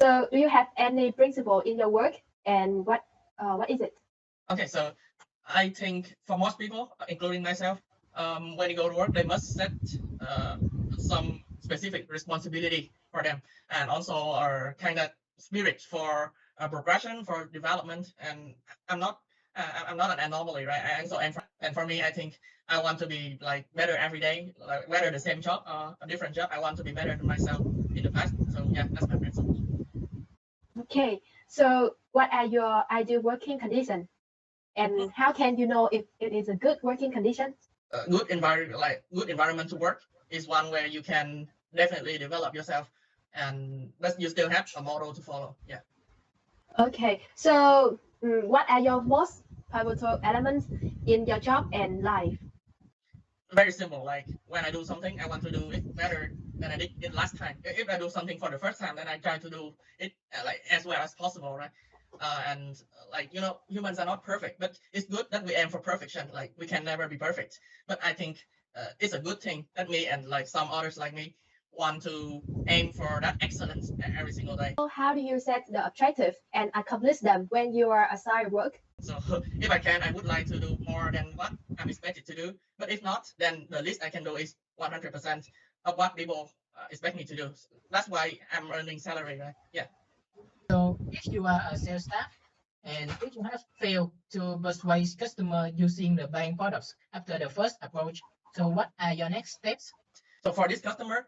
So do you have any principle in your work, and what is it? Okay, so I think for most people, including myself, when you go to work, they must set some specific responsibility for them, and also are kind of spirit for progression, for development. And I'm not, I'm not an anomaly, right? And for me, I think I want to be like better every day, like whether the same job or a different job. I want to be better than myself in the past. So yeah, that's my principle. Okay, so what are your ideal working conditions, and how can you know if it is a good working condition? Good environment, like good environment to work, is one where you can definitely develop yourself, and but you still have a model to follow. Yeah. Okay, so what are your most pivotal elements in your job and life? Very simple. Like when I do something, I want to do it better than I did it last time. If I do something for the first time, then I try to do it like as well as possible, right? And like humans are not perfect, but it's good that we aim for perfection. Like we can never be perfect, but I think it's a good thing that me and like some others like me want to aim for that excellence every single day. So how do you set the objective and accomplish them when you are assigned work? So if I can, I would like to do more than what I'm expected to do. But if not, then the least I can do is 100% of what people expect me to do. That's why I'm earning salary, right? Yeah. So if you are a sales staff and if you have failed to persuade customer using the bank products after the first approach, so what are your next steps? So for this customer,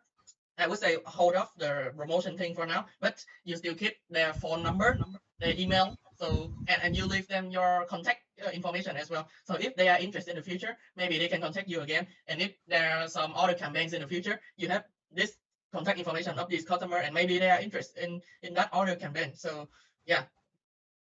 I would say hold off the promotion thing for now, but you still keep their phone number, their email. So and you leave them your contact information as well. So if they are interested in the future, maybe they can contact you again. And if there are some other campaigns in the future, you have this contact information of this customer, and maybe they are interested in that other campaign. So yeah.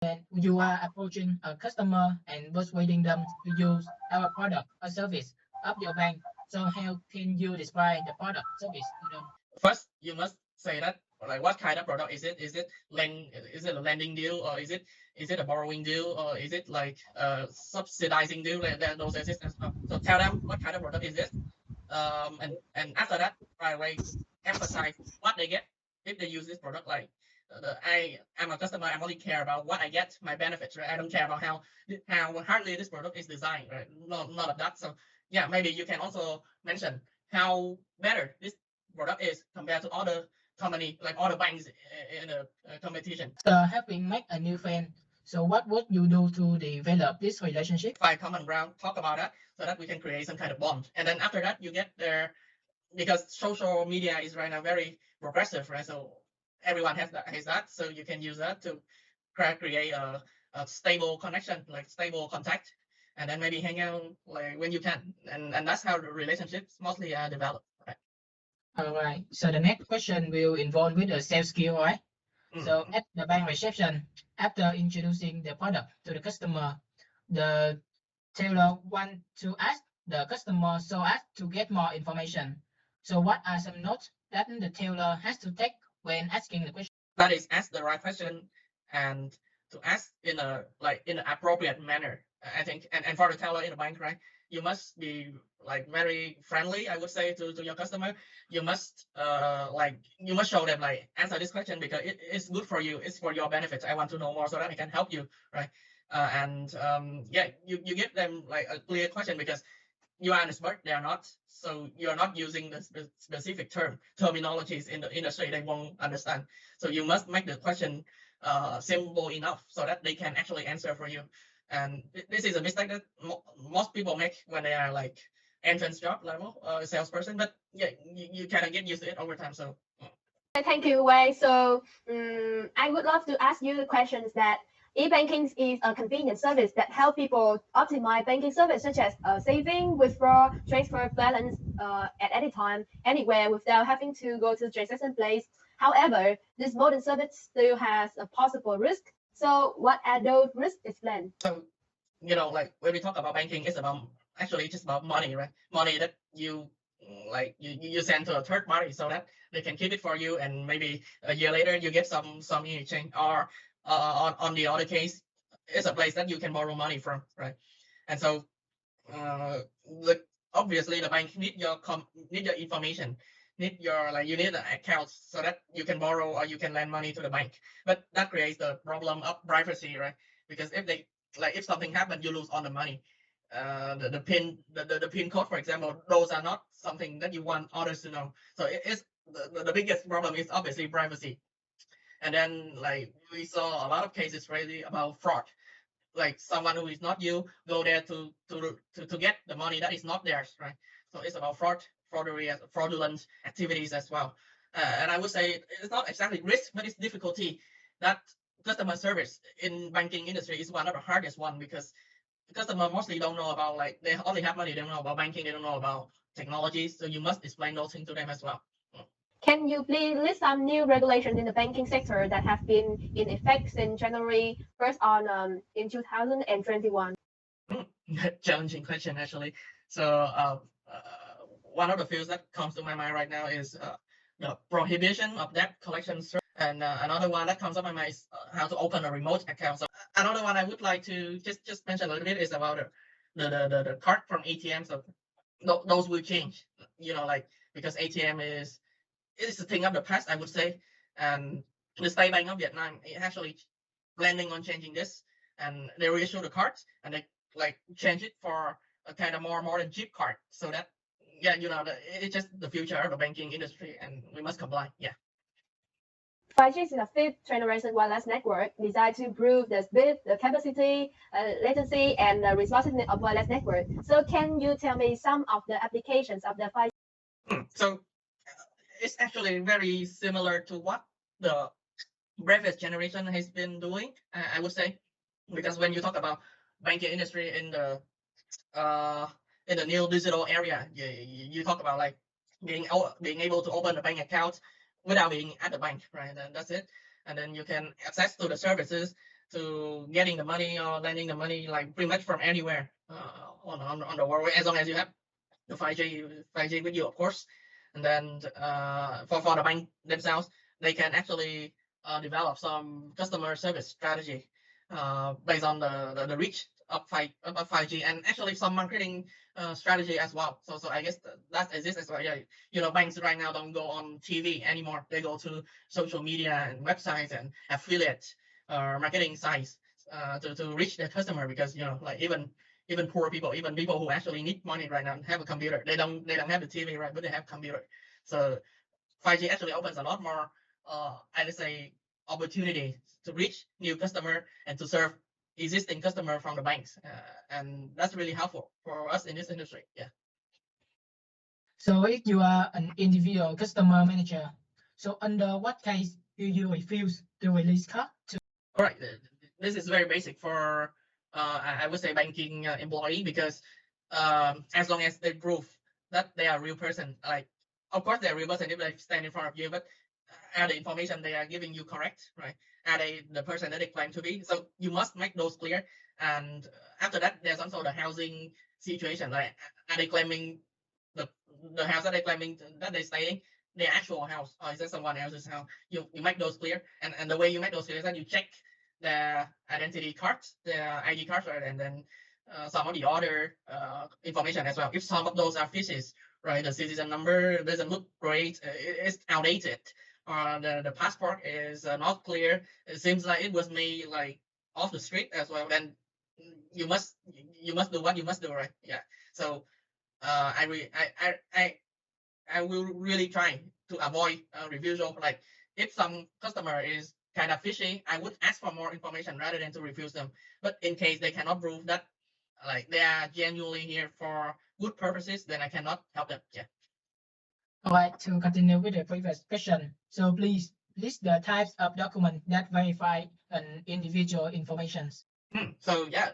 And you are approaching a customer and persuading them to use our product or service of your bank. So how can you describe the product service to them? First, you must say that like what kind of product is it? Is it a lending deal, or is it a borrowing deal, or is it like a subsidizing deal? Like those exist as well. So tell them what kind of product is this, and after that, right away emphasize what they get if they use this product. Like I am a customer. I only care about what I get, my benefits, right? I don't care about how hardly this product is designed, right? Not of that. So yeah, maybe you can also mention how better this product is compared to other company, like other banks in a competition. So helping make a new friend. So what would you do to develop this relationship? Find common ground, talk about that, so that we can create some kind of bond. And then after that, you get there, because social media is right now very progressive, right? So everyone has that, so you can use that to create a stable connection, like stable contact, and then maybe hang out like when you can, and that's how the relationships mostly are developed. Right? All right. So the next question will involve with a sales skill, right? So Mm. at the bank reception, after introducing the product to the customer, the teller want to ask the customer so as to get more information. So what are some notes that the teller has to take when asking the question? That is, ask the right question, and to ask in a like in an appropriate manner. I think, and for the teller in the bank, right? You must be like very friendly, I would say, to your customer. You must you must show them like answer this question because it's good for you. It's for your benefits. I want to know more so that I can help you, right? And yeah, you give them like a clear question, because you are an expert, they are not. So you're not using the specific terminologies in the industry they won't understand. So you must make the question simple enough so that they can actually answer for you. And this is a mistake that most people make when they are like entrance job level salesperson. But yeah, you kind of get used to it over time. So Thank you, Wei. So I would love to ask you the questions that e-banking is a convenient service that help people optimize banking service such as saving, withdraw, transfer balance at any time, anywhere without having to go to the transaction place. However, this modern service still has a possible risk. So what are those risks explained? so like when we talk about banking, it's about actually just about money, right? Money that you like you send to a third party so that they can keep it for you, and maybe a year later you get some in exchange. Or on the other case, it's a place that you can borrow money from, right? And so uh, the obviously the bank need your information, need your you need an account so that you can borrow or you can lend money to the bank. But that creates the problem of privacy, right? Because if they if something happens, you lose all the money. The pin the pin code, for example, those are not something that you want others to know. So it is the biggest problem is obviously privacy. And then we saw a lot of cases really about fraud. Like someone who is not you go there to get the money that is not theirs, right? So it's about fraudulent activities as well. And I would say it's not exactly risk, but it's difficulty. That customer service in banking industry is one of the hardest one, because the customer mostly don't know about, they only have money, they don't know about banking, they don't know about technology. So you must explain those things to them as well. Can you please list some new regulations in the banking sector that have been in effect since January 1st in 2021? Challenging question, actually. So one of the fields that comes to my mind right now is the prohibition of debt collection. And another one that comes up my mind is how to open a remote account. So another one I would like to just mention a little bit is about the card from ATM. So those will change, because ATM is a thing of the past, I would say. And the State Bank of Vietnam is actually planning on changing this, and they reissue the cards and they change it for a kind of more modern chip card, so that it's just the future of the banking industry, and we must comply. 5G is a fifth generation wireless network designed to improve the speed, the capacity, latency, and the responsiveness of wireless network. So can you tell me some of the applications of the 5G? So it's actually very similar to what the previous generation has been doing, I would say, because when you talk about banking industry in the new digital area, you talk about being able to open a bank account without being at the bank, right? And that's it. And then you can access to the services, to getting the money or lending the money, pretty much from anywhere on the world, as long as you have the 5G with you, of course. And then for the bank themselves, they can actually develop some customer service strategy based on the reach of 5G, and actually some marketing strategy as well. So I guess that exists as well. Yeah, banks right now don't go on TV anymore. They go to social media and websites and affiliate marketing sites to reach their customer, because even poor people, even people who actually need money right now, have a computer. They don't have the TV, right? But they have computer. So 5G actually opens a lot more, I would say, opportunity to reach new customer and to serve existing customer from the banks, and that's really helpful for us in this industry. Yeah. So if you are an individual customer manager, so under what case do you refuse to release card to? All right, this is very basic for I would say banking employee, because as long as they prove that they are a real person, of course they're a real person if they stand in front of you, but are the information they are giving you correct, right? Are they the person that they claim to be? So you must make those clear. And after that, there's also the housing situation. Like, are they claiming the house that they're claiming that they're staying, their actual house, or is that someone else's house? You make those clear, and the way you make those clear is that you check the identity cards, the ID cards, right? And then some of the other information as well. If some of those are fishes, right? The citizen number doesn't look great, it's outdated, or the passport is not clear. It seems like it was made off the street as well. Then you must do what you must do, right? Yeah. So I will really try to avoid refusal. Like if some customer is kind of fishy, I would ask for more information rather than to refuse them. But in case they cannot prove that they are genuinely here for good purposes, then I cannot help them. Yeah. All right, to continue with the previous question, so please list the types of documents that verify an individual information. So yeah,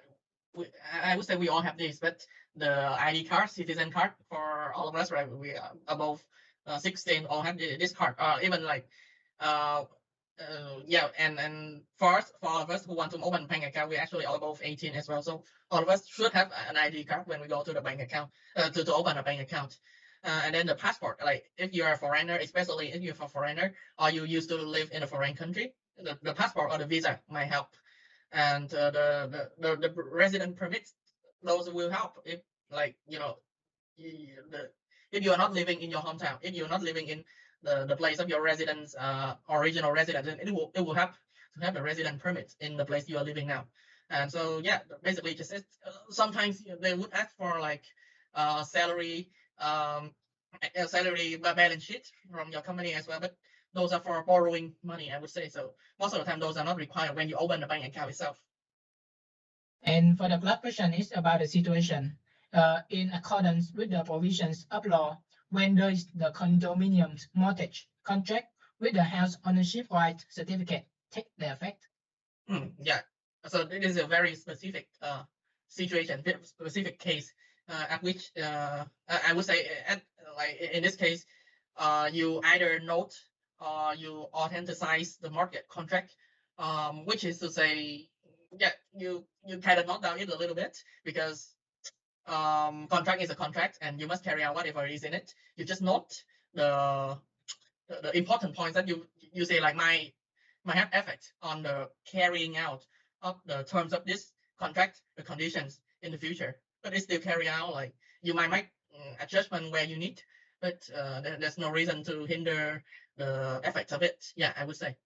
I would say we all have this, but the ID card, citizen card for all of us, right? We are above 16 all have this card. Even yeah, and for all of us who want to open bank account, we actually are above 18 as well. So all of us should have an ID card when we go to the bank account to open a bank account. And then the passport, like if you're a foreigner, especially if you're a foreigner or you used to live in a foreign country, the passport or the visa might help. And the resident permits, those will help if if you are not living in your hometown, if you're not living in the place of your residence, original residence, then it will have to have a resident permit in the place you are living now. And so yeah, basically just sometimes they would ask for like salary, a salary balance sheet from your company as well, but those are for borrowing money, I would say. So most of the time those are not required when you open the bank account itself. And for the last question is about the situation. In accordance with the provisions of law, when does the condominium mortgage contract with the house ownership right certificate take the effect? Yeah, so this is a very specific situation, very specific case at which I would say like in this case, you either note or you authenticize the market contract, which is to say, yeah, you kind of note down it a little bit because contract is a contract and you must carry out whatever is in it. You just note the important points that you say like might have effect on the carrying out of the terms of this contract, the conditions in the future. But it still carry out, like you might make adjustment where you need, but there's no reason to hinder the effects of it. Yeah, I would say.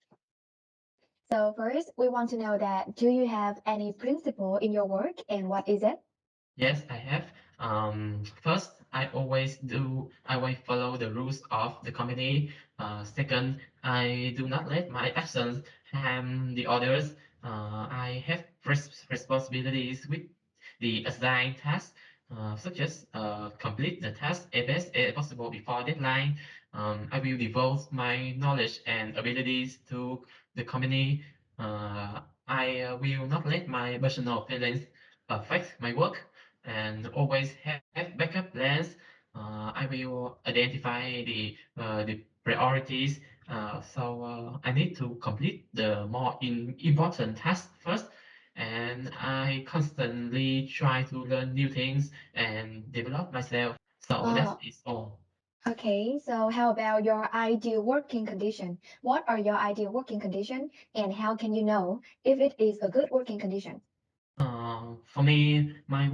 So first, we want to know that do you have any principle in your work and what is it? Yes, I have. First, I always follow the rules of the company. Second, I do not let my actions harm the others. I have responsibilities with the assigned tasks, such as complete the task as best as possible before deadline. I will devote my knowledge and abilities to the company. I will not let my personal feelings affect my work and always have backup plans. I will identify the priorities. I need to complete the more important tasks first, and I constantly try to learn new things and develop myself. So that is all. Okay, so how about your ideal working condition? What are your ideal working condition and how can you know if it is a good working condition? For me, my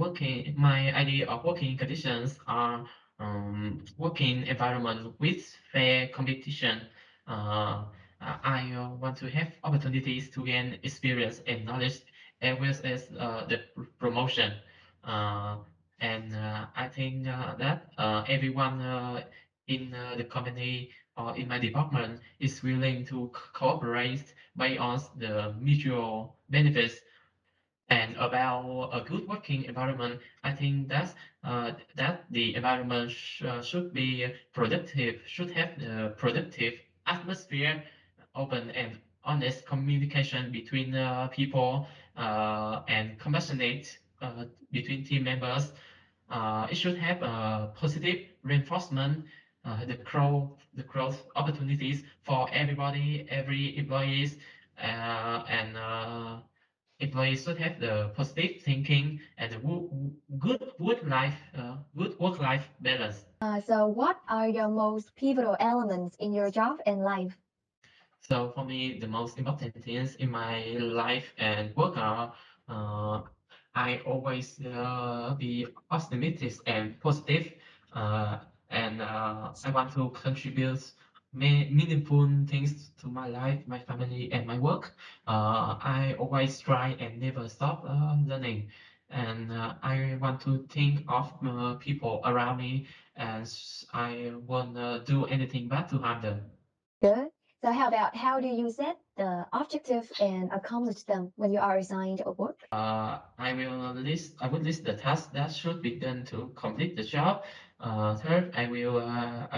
idea of working conditions are working environment with fair competition. Uh, I want to have opportunities to gain experience and knowledge, as well as the promotion. Uh, and I think that everyone in the company or in my department is willing to cooperate based on the mutual benefits. And about a good working environment, I think that the environment should be productive, should have the productive atmosphere, open and honest communication between people, and compassionate between team members. It should have a positive reinforcement, the growth opportunities for everybody, every employees, and employees should have the positive thinking and the good work-life balance. So what are your most pivotal elements in your job and life? So for me, the most important things in my life and work are uh, I always be optimistic and positive, uh, and I want to contribute meaningful things to my life, my family, and my work. I always try and never stop learning, and I want to think of people around me, and I won't do anything bad to harm them. Good. So how about how do you set the objective and accomplish them when you are assigned a work? I will list the tasks that should be done to complete the job. Third, I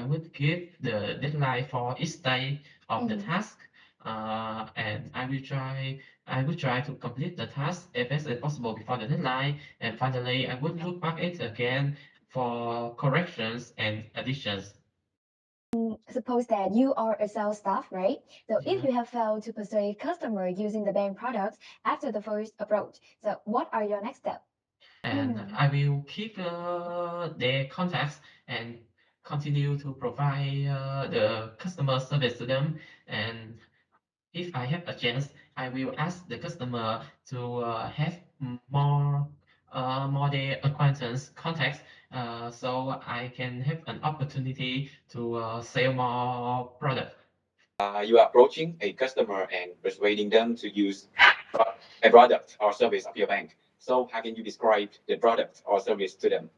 would give the deadline for each stage of the task. And I will try to complete the task as best as possible before the deadline. And finally, I would look back it again for corrections and additions. Suppose that you are a sales staff, right? So if Yeah. you have failed to persuade customer using the bank products after the first approach, so what are your next steps? And I will keep their contacts and continue to provide the customer service to them. And if I have a chance, I will ask the customer to have more more the acquaintance contacts, so I can have an opportunity to sell more product. You are approaching a customer and persuading them to use a product or service of your bank. So how can you describe the product or service to them?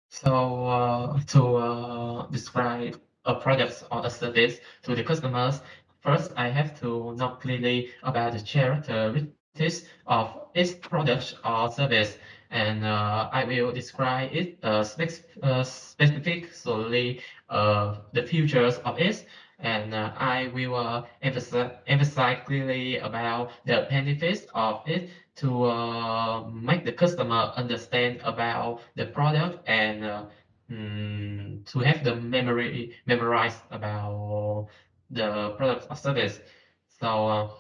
So to describe a product or a service to the customers, first I have to know clearly about the characteristics of each product or service, and I will describe it specifically the features of it, and I will emphasize clearly about the benefits of it to make the customer understand about the product and to have the memory memorized about the product or service. So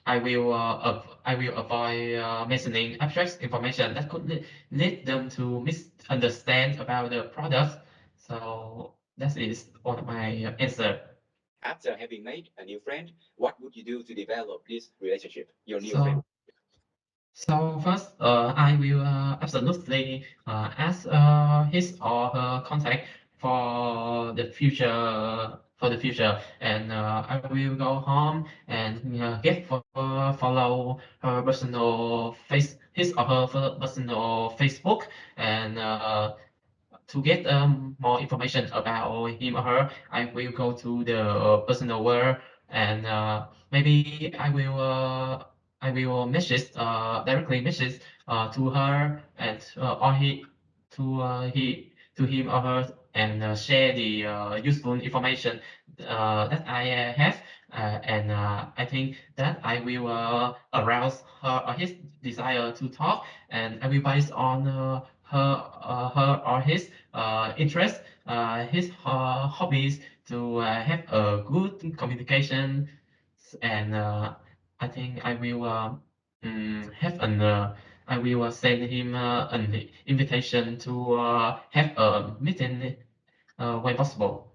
I will avoid mentioning abstract information that could lead them to misunderstand about the product. So that is all of my answer. After having made a new friend, what would you do to develop this relationship, your new So friend? So first, I will absolutely ask his or her contact for the future and I will go home and follow her personal his or her personal Facebook and to get more information about him or her, I will go to the personal world and maybe I will message directly message to her and or to him or her and share the useful information that I have and I think that I will arouse her or his desire to talk and I will base on her or his interest, his hobbies to have a good communication, and I think I will have an I will send him an invitation to have a meeting when possible.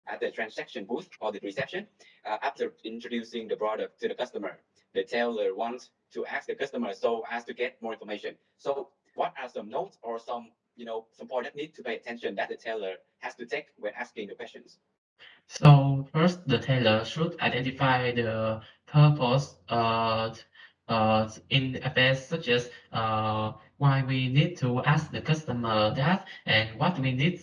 At the transaction booth or the reception, after introducing the product to the customer, the teller wants to ask the customer so as to get more information. So what are some notes or some point that need to pay attention that the teller has to take when asking the questions? So first, the tailor should identify the purpose in advance, such as why we need to ask the customer that, and what we need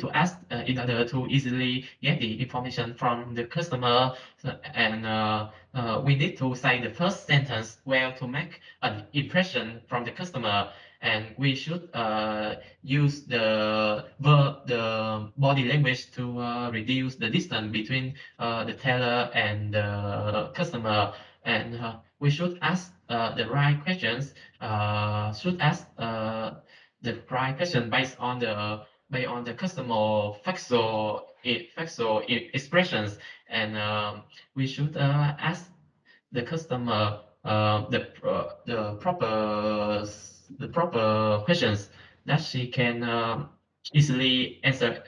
to ask in order to easily get the information from the customer. And we need to say the first sentence well to make an impression from the customer, and we should use the body language to reduce the distance between the teller and the customer, and we should ask the right questions. Should ask the right question based on the customer factual expressions, and we should ask the customer the proper questions that she can easily answer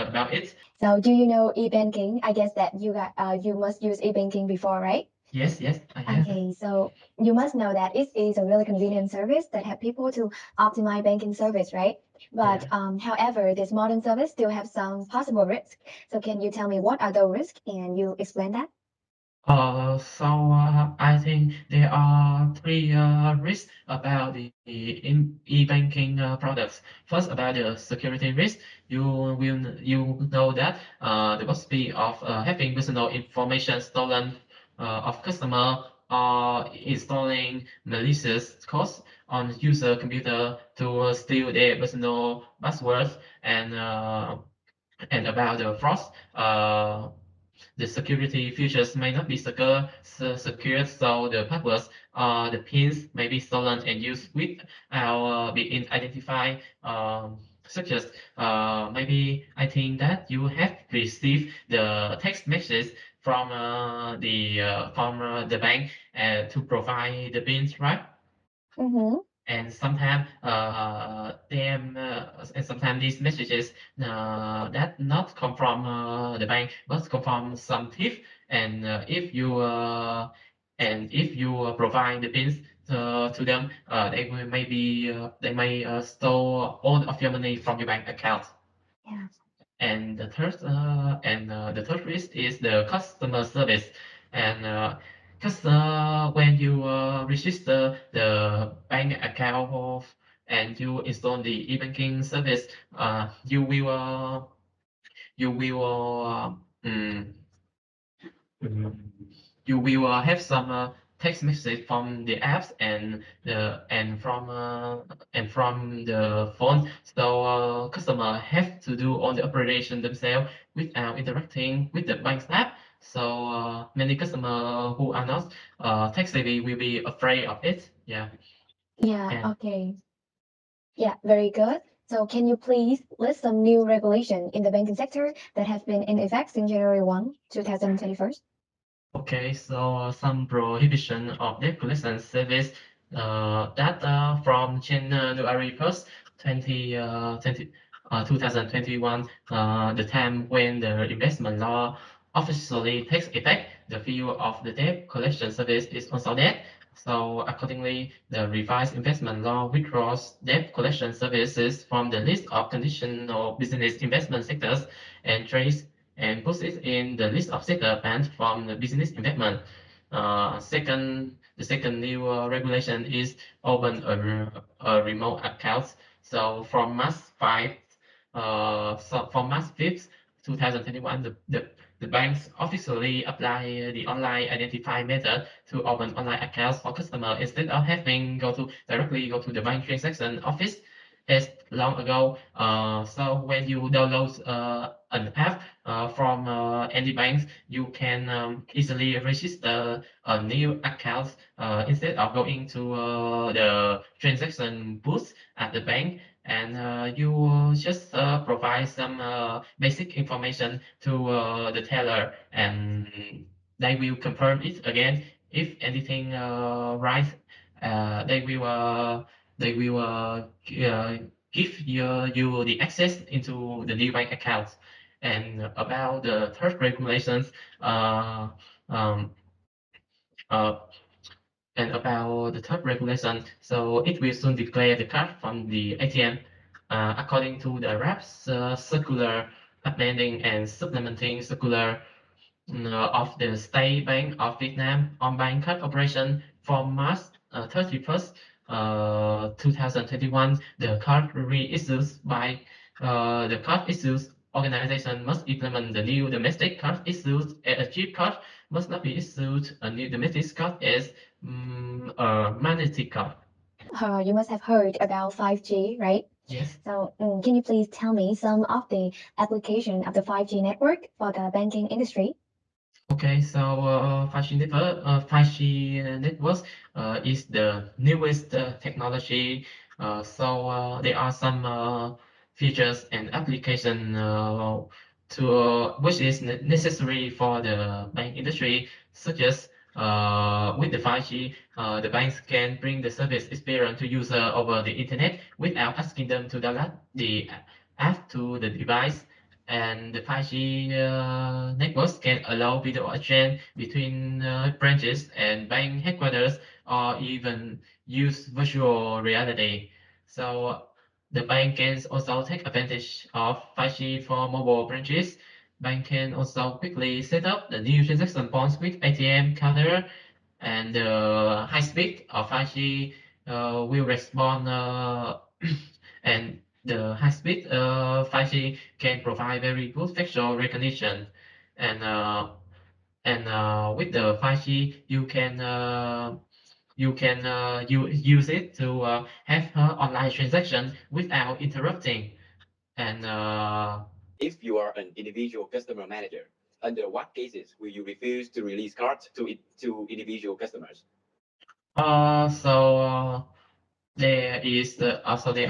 about it. So do you know e-banking? I guess that you must use e-banking before, right? Yes, I have. Okay, so you must know that it is a really convenient service that help people to optimize banking service, right? But Yeah. however, this modern service still have some possible risks. So can you tell me what are the risks and you explain that? I think there are three risks about the e-banking products. First, about the security risk, you know that the possibility of having personal information stolen of customer or installing malicious code on user computer to steal their personal passwords and about the fraud. The security features may not be secure, so the passwords or the pins may be stolen and used without being identified. Such as maybe I think that you have received the text message from the bank to provide the pins, right? Mm-hmm. And sometimes these messages that not come from the bank but come from some thief, and if you provide the pins to them, they will maybe they may store all of your money from your bank account. Yeah. And the third risk is the customer service. And when you register the bank account and you install the e-banking service, you will mm, you will have some text message from the apps and from the phone. So customer have to do all the operation themselves without interacting with the bank app. So many customer who are not tech savvy will be afraid of it. Yeah. Yeah, And okay. Yeah, very good. So can you please list some new regulation in the banking sector that has been in effect since January 1, 2021? okay, so some prohibition of debt collection service that from January 1st, 2021, the time when the investment law officially takes effect, the field of the debt collection service is also dead. So accordingly, the revised investment law withdraws debt collection services from the list of conditional business investment sectors and trace and puts it in the list of sector banned from the business investment. The second new regulation is open a remote account. So from March 5th, 2021, the banks officially apply the online identify method to open online accounts for customers instead of having directly go to the bank transaction office as long ago. So when you download an app from any banks, you can easily register a new account instead of going to the transaction booth at the bank. And you just provide some basic information to the teller, and they will confirm it again. If anything right, they will give you the access into the new bank account. And about the third regulations, uh, um, uh, and about the third regulation, so it will soon declare the card from the ATM according to the RAPS circular amending and supplementing circular of the State Bank of Vietnam on bank card operation from March 31st, 2021. The card reissues by the card issues organization must implement the new domestic card issues. A chip card must not be issued a new domestic card as a magnetic card. You must have heard about 5G, right? Yes. So can you please tell me some of the application of the 5G network for the banking industry? Okay, so 5G networks is the newest technology. There are some features and application which is necessary for the bank industry, such as with the 5G, the banks can bring the service experience to user over the internet without asking them to download the app to the device. And the 5G networks can allow video exchange between branches and bank headquarters, or even use virtual reality. So the bank can also take advantage of 5G for mobile branches. Bank can also quickly set up the new transaction points with ATM counter, and the high speed of 5G will respond and the high speed 5G can provide very good facial recognition. And with the 5G you use it to have online transaction without interrupting. And If you are an individual customer manager, under what cases will you refuse to release cards to individual customers? There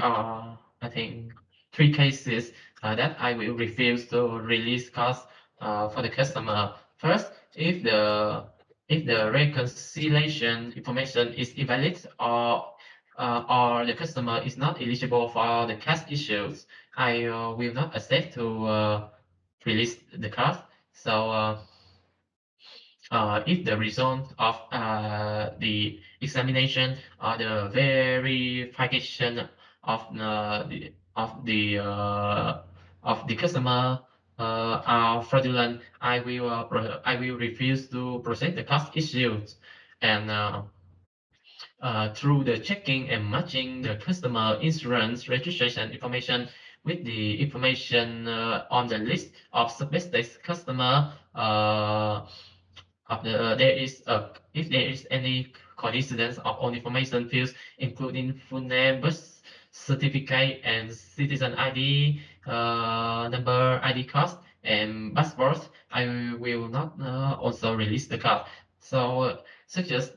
are, I think, three cases that I will refuse to release cards for the customer. First, if the reconciliation information is invalid, or the customer is not eligible for the cash issues, I will not accept to release the card. So if the result of the examination or the verification of the customer are fraudulent, I will refuse to process the cost issued, and through the checking and matching the customer insurance registration information with the information on the list of suspected customer. There is if there is any coincidence of all information fields, including full name, birth certificate, and citizen ID, number, ID card, and passport, I will not also release the card. So, such as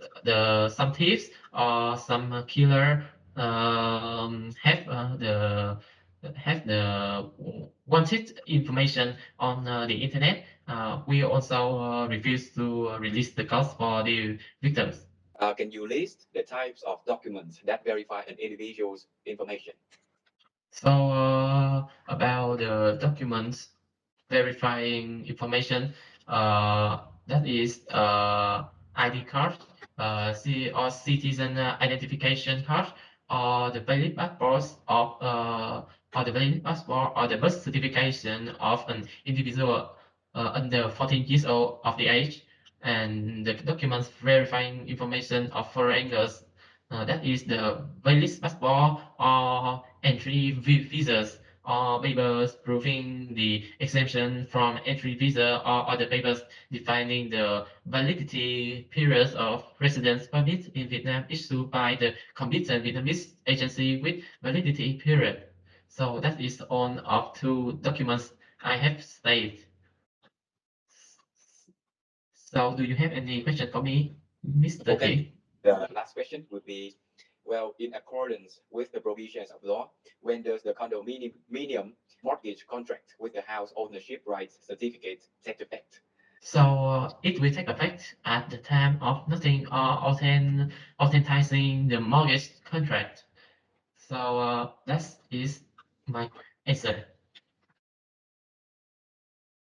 some thieves or some killer have the wanted information on the internet. We also refuse to release the cost for the victims. Can you list the types of documents that verify an individual's information? So about the documents verifying information, that is ID card, or citizen identification card, or the valid passport or the birth certification of an individual under 14 years old of the age, and the documents verifying information of foreigners. That is the valid passport or entry visas or papers proving the exemption from entry visa or other papers defining the validity periods of residence permit in Vietnam issued by the competent Vietnamese agency with validity period. So that is one of two documents I have stated. So do you have any question for me, Mr. Okay. J? The last question would be, well, in accordance with the provisions of law, when does the condominium mortgage contract with the house ownership rights certificate take effect? So it will take effect at the time of nothing or authenticing the mortgage contract. So that is my answer.